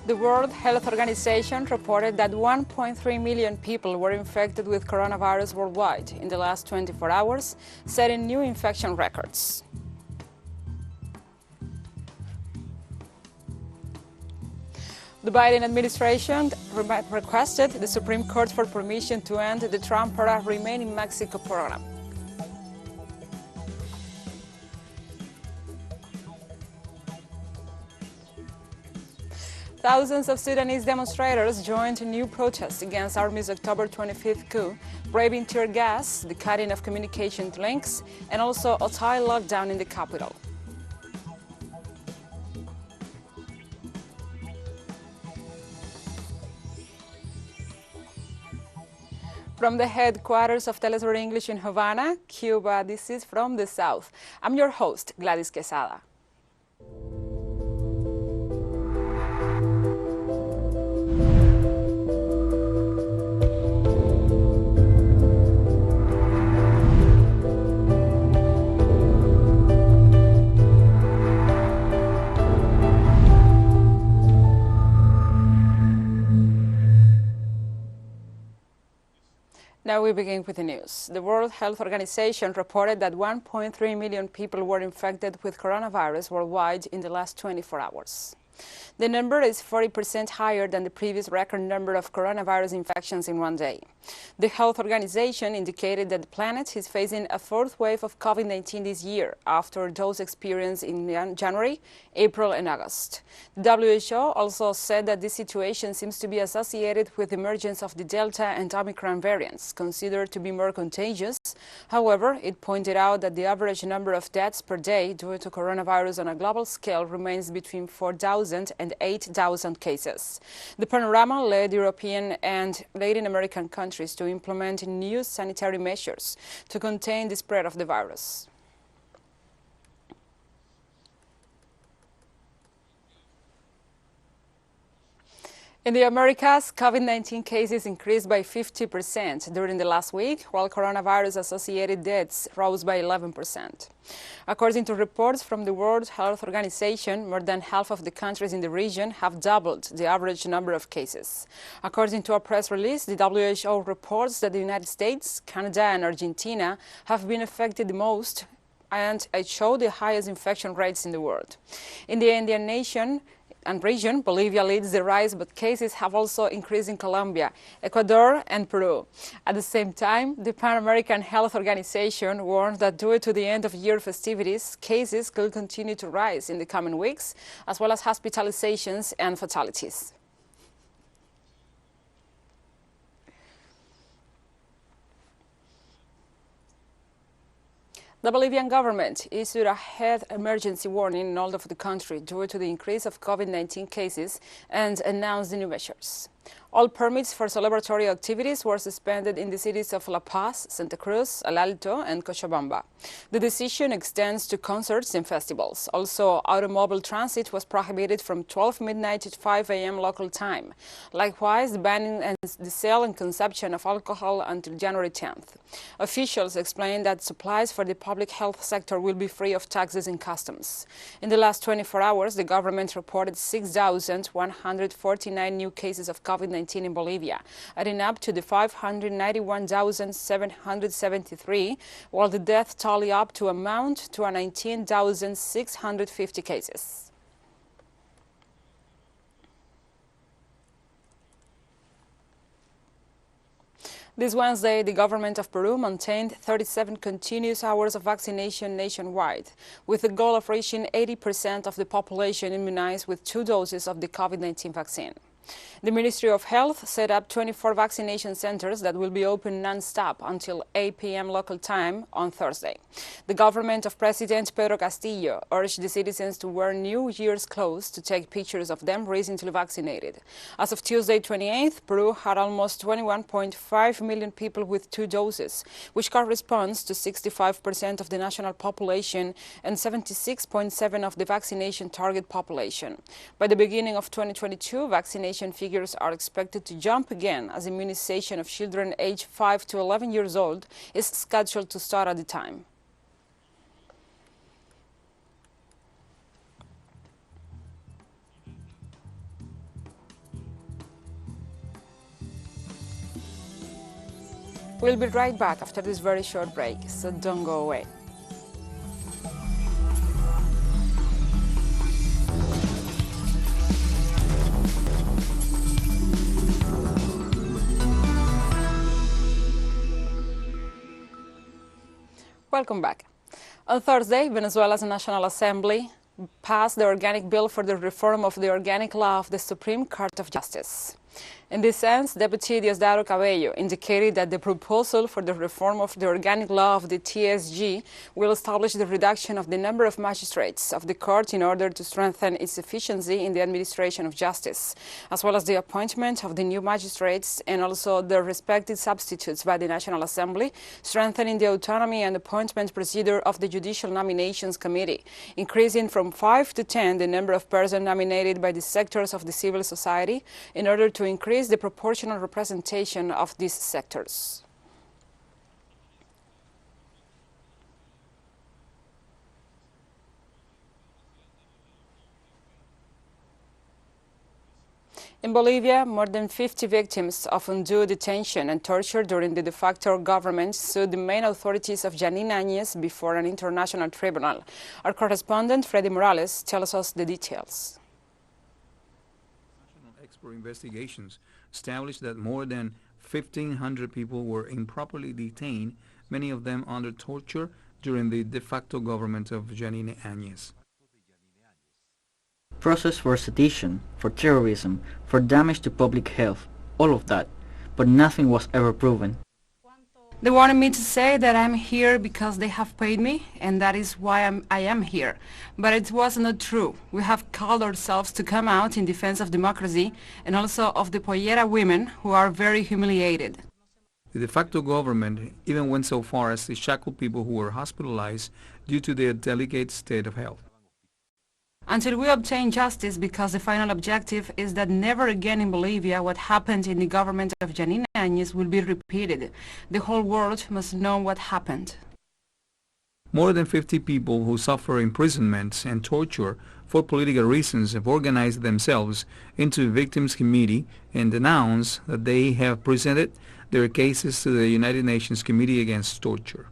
The World Health Organization reported that 1.3 million people were infected with coronavirus worldwide in the last 24 hours, setting new infection records. The Biden administration requested the Supreme Court for permission to end the Trump-era Remain in Mexico program. Thousands of Sudanese demonstrators joined new protests against Army's October 25th coup, braving tear gas, the cutting of communication links, and also a tight lockdown in the capital. From the headquarters of TeleSUR English in Havana, Cuba, this is From the South. I'm your host, Gladys Quesada. Now we begin with the news. The World Health Organization reported that 1.3 million people were infected with coronavirus worldwide in the last 24 hours. The number is 40% higher than the previous record number of coronavirus infections in one day. The health organization indicated that the planet is facing a fourth wave of COVID-19 this year, after those experienced in January, April, and August. The WHO also said that this situation seems to be associated with the emergence of the Delta and Omicron variants, considered to be more contagious. However, it pointed out that the average number of deaths per day due to coronavirus on a global scale remains between 4,000 and 8,000 cases. The panorama led European and Latin American countries to implement new sanitary measures to contain the spread of the virus. In the Americas, COVID-19 cases increased by 50% during the last week, while coronavirus-associated deaths rose by 11%. According to reports from the World Health Organization, more than half of the countries in the region have doubled the average number of cases. According to a press release, the WHO reports that the United States, Canada, and Argentina have been affected the most and show the highest infection rates in the world. In the Indian nation and region, Bolivia leads the rise, but cases have also increased in Colombia, Ecuador, and Peru. At the same time, the Pan American Health Organization warned that due to the end-of-year festivities, cases could continue to rise in the coming weeks, as well as hospitalizations and fatalities. The Bolivian government issued a health emergency warning in all of the country due to the increase of COVID-19 cases and announced new measures. All permits for celebratory activities were suspended in the cities of La Paz, Santa Cruz, El Alto, and Cochabamba. The decision extends to concerts and festivals. Also, automobile transit was prohibited from 12 midnight to 5 a.m. local time. Likewise, banning the sale and consumption of alcohol until January 10th. Officials explained that supplies for the public health sector will be free of taxes and customs. In the last 24 hours, the government reported 6,149 new cases of COVID-19 in Bolivia, adding up to the 591,773, while the death tally up to amount to 19,650 cases. This Wednesday, the government of Peru maintained 37 continuous hours of vaccination nationwide, with the goal of reaching 80% of the population immunized with 2 doses of the COVID-19 vaccine. The Ministry of Health set up 24 vaccination centers that will be open non-stop until 8 p.m. local time on Thursday. The government of President Pedro Castillo urged the citizens to wear New Year's clothes to take pictures of them recently vaccinated. As of Tuesday 28th, Peru had almost 21.5 million people with 2 doses, which corresponds to 65% of the national population and 76.7% of the vaccination target population. By the beginning of 2022, vaccination figures are expected to jump again as immunization of children aged 5 to 11 years old is scheduled to start at the time. We'll be right back after this very short break, so don't go away. Welcome back. On Thursday, Venezuela's National Assembly passed the organic bill for the reform of the organic law of the Supreme Court of Justice. In this sense, Deputy Diosdado Cabello indicated that the proposal for the reform of the organic law of the TSG will establish the reduction of the number of magistrates of the court in order to strengthen its efficiency in the administration of justice, as well as the appointment of the new magistrates and also their respective substitutes by the National Assembly, strengthening the autonomy and appointment procedure of the Judicial Nominations Committee, increasing from 5 to 10 the number of persons nominated by the sectors of the civil society in order to increase the proportional representation of these sectors. In Bolivia, more than 50 victims of undue detention and torture during the de facto government sued the main authorities of Janine Áñez before an international tribunal. Our correspondent, Freddy Morales, tells us the details. Expert investigations established that more than 1,500 people were improperly detained, many of them under torture, during the de facto government of Janine Áñez. Process for sedition, for terrorism, for damage to public health, all of that, but nothing was ever proven. They wanted me to say that I'm here because they have paid me, and that is why I am here. But it was not true. We have called ourselves to come out in defense of democracy and also of the Pollera women who are very humiliated. The de facto government even went so far as to shackle people who were hospitalized due to their delicate state of health. Until we obtain justice, because the final objective is that never again in Bolivia what happened in the government of Janine Áñez will be repeated. The whole world must know what happened. More than 50 people who suffer imprisonment and torture for political reasons have organized themselves into a victims committee and announced that they have presented their cases to the United Nations Committee Against Torture.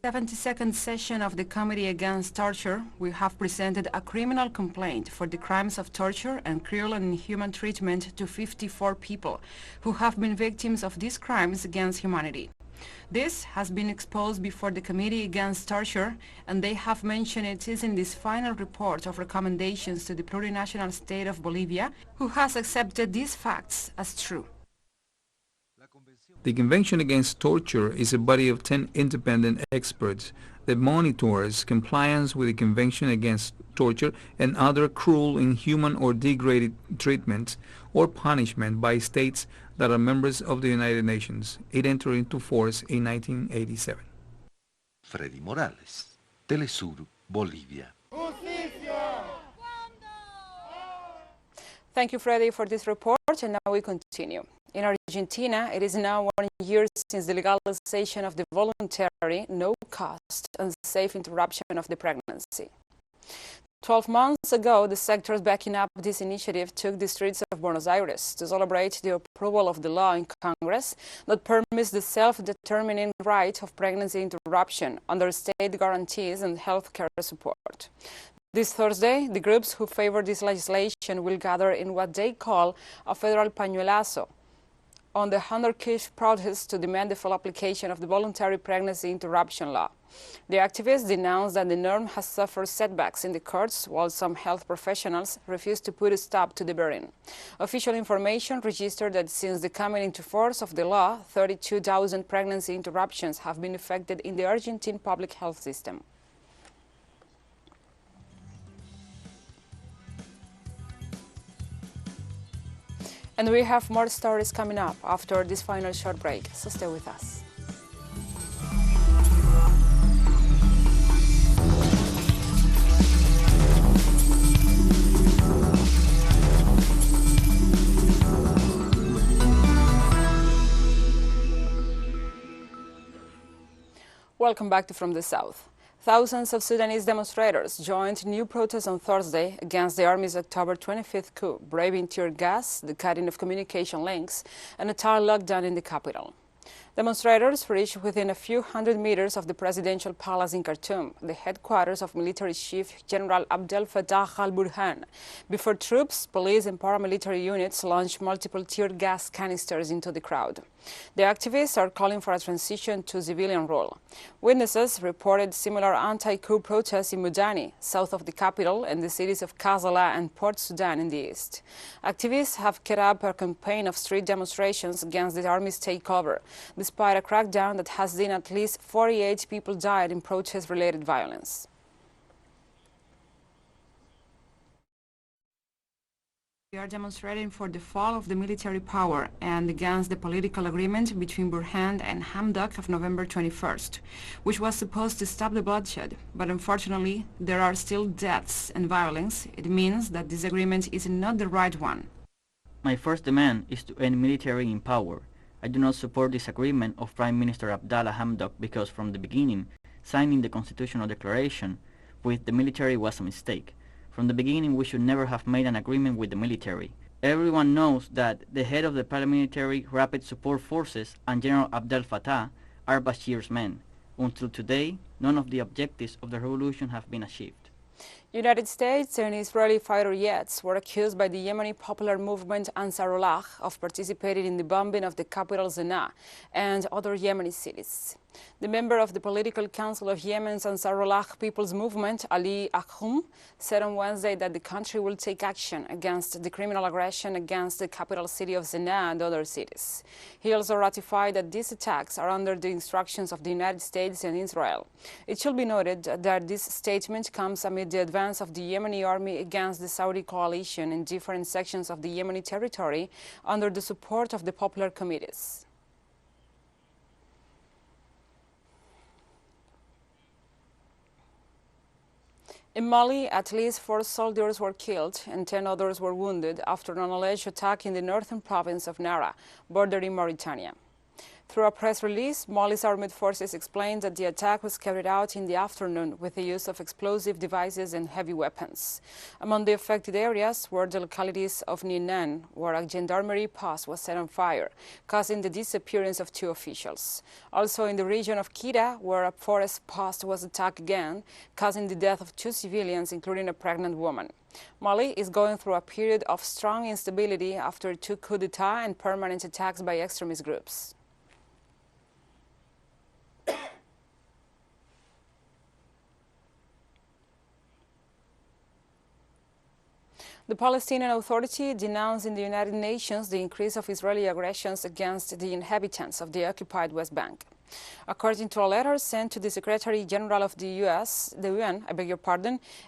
72nd session of the Committee Against Torture, we have presented a criminal complaint for the crimes of torture and cruel and inhuman treatment to 54 people who have been victims of these crimes against humanity. This has been exposed before the Committee Against Torture, and they have mentioned it is in this final report of recommendations to the plurinational state of Bolivia, who has accepted these facts as true. The Convention Against Torture is a body of 10 independent experts that monitors compliance with the Convention Against Torture and other cruel, inhuman, or degrading treatment or punishment by states that are members of the United Nations. It entered into force in 1987. Freddy Morales, TeleSUR, Bolivia. Thank you, Freddy, for this report, and now we continue. In Argentina, it is now 1 year since the legalization of the voluntary, no-cost, and safe interruption of the pregnancy. 12 months ago, the sectors backing up this initiative took the streets of Buenos Aires to celebrate the approval of the law in Congress that permits the self-determining right of pregnancy interruption under state guarantees and health care support. This Thursday, the groups who favor this legislation will gather in what they call a federal pañuelazo on the 100th protest to demand the full application of the voluntary pregnancy interruption law. The activists denounce that the norm has suffered setbacks in the courts, while some health professionals refuse to put a stop to the burden. Official information registered that since the coming into force of the law, 32,000 pregnancy interruptions have been effected in the Argentine public health system. And we have more stories coming up after this final short break, so stay with us. Welcome back to From the South. Thousands of Sudanese demonstrators joined new protests on Thursday against the army's October 25th coup, braving tear gas, the cutting of communication links, and a total lockdown in the capital. Demonstrators reached within a few hundred meters of the presidential palace in Khartoum, the headquarters of military chief General Abdel Fattah al-Burhan, before troops, police and paramilitary units launched multiple tear gas canisters into the crowd. The activists are calling for a transition to civilian rule. Witnesses reported similar anti-coup protests in Mudani, south of the capital, and the cities of Kassala and Port Sudan in the east. Activists have carried out a campaign of street demonstrations against the army's takeover, despite a crackdown that has seen at least 48 people died in protest-related violence. We are demonstrating for the fall of the military power and against the political agreement between Burhan and Hamdok of November 21st, which was supposed to stop the bloodshed. But unfortunately, there are still deaths and violence. It means that this agreement is not the right one. My first demand is to end military in power. I do not support this agreement of Prime Minister Abdallah Hamdok because from the beginning, signing the constitutional declaration with the military was a mistake. From the beginning, we should never have made an agreement with the military. Everyone knows that the head of the paramilitary Rapid Support Forces and General Abdel Fattah are Bashir's men. Until today, none of the objectives of the revolution have been achieved. United States and Israeli fighter jets were accused by the Yemeni popular movement Ansarullah of participating in the bombing of the capital Sanaa and other Yemeni cities. The member of the Political Council of Yemen's Ansarullah People's Movement, Ali Akhum, said on Wednesday that the country will take action against the criminal aggression against the capital city of Sanaa and other cities. He also ratified that these attacks are under the instructions of the United States and Israel. It should be noted that this statement comes amid the advance of the Yemeni army against the Saudi coalition in different sections of the Yemeni territory under the support of the popular committees. In Mali, at least 4 soldiers were killed and 10 others were wounded after an alleged attack in the northern province of Nara, bordering Mauritania. Through a press release, Mali's armed forces explained that the attack was carried out in the afternoon with the use of explosive devices and heavy weapons. Among the affected areas were the localities of Ninan, where a gendarmerie post was set on fire, causing the disappearance of 2 officials. Also in the region of Kira, where a forest post was attacked again, causing the death of 2 civilians, including a pregnant woman. Mali is going through a period of strong instability after 2 coups d'etat and permanent attacks by extremist groups. The Palestinian Authority denounced in the United Nations the increase of Israeli aggressions against the inhabitants of the occupied West Bank. According to a letter sent to the Secretary General of the UN,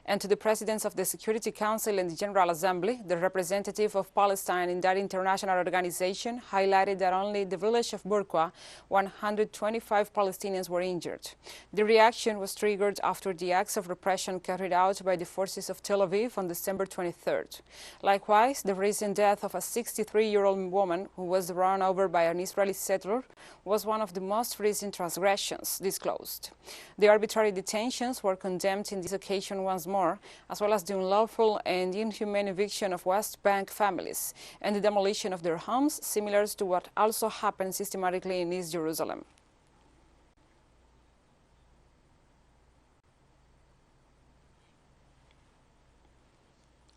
and to the Presidents of the Security Council and the General Assembly, the representative of Palestine in that international organization highlighted that only in the village of Burqa, 125 Palestinians were injured. The reaction was triggered after the acts of repression carried out by the forces of Tel Aviv on December 23rd. Likewise, the recent death of a 63-year-old woman who was run over by an Israeli settler was one of the most recent transgressions disclosed. The arbitrary detentions were condemned in this occasion once more, as well as the unlawful and inhumane eviction of West Bank families and the demolition of their homes, similar to what also happened systematically in East Jerusalem.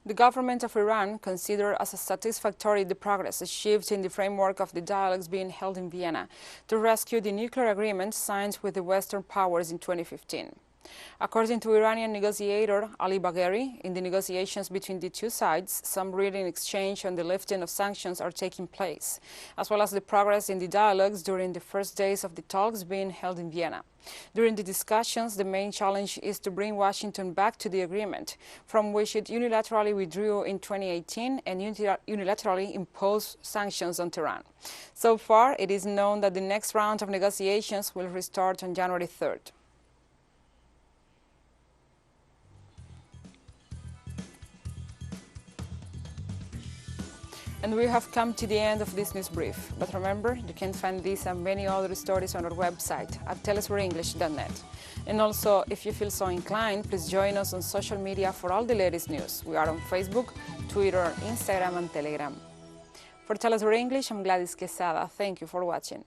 The government of Iran considers as satisfactory the progress achieved in the framework of the dialogues being held in Vienna to rescue the nuclear agreement signed with the Western powers in 2015. According to Iranian negotiator Ali Bagheri, in the negotiations between the 2 sides, some reading exchange on the lifting of sanctions are taking place, as well as the progress in the dialogues during the first days of the talks being held in Vienna. During the discussions, the main challenge is to bring Washington back to the agreement, from which it unilaterally withdrew in 2018 and unilaterally imposed sanctions on Tehran. So far, it is known that the next round of negotiations will restart on January 3rd. And we have come to the end of this news brief. But remember, you can find this and many other stories on our website at telesurenglish.net. And also, if you feel so inclined, please join us on social media for all the latest news. We are on Facebook, Twitter, Instagram, and Telegram. For Telesur English, I'm Gladys Quesada. Thank you for watching.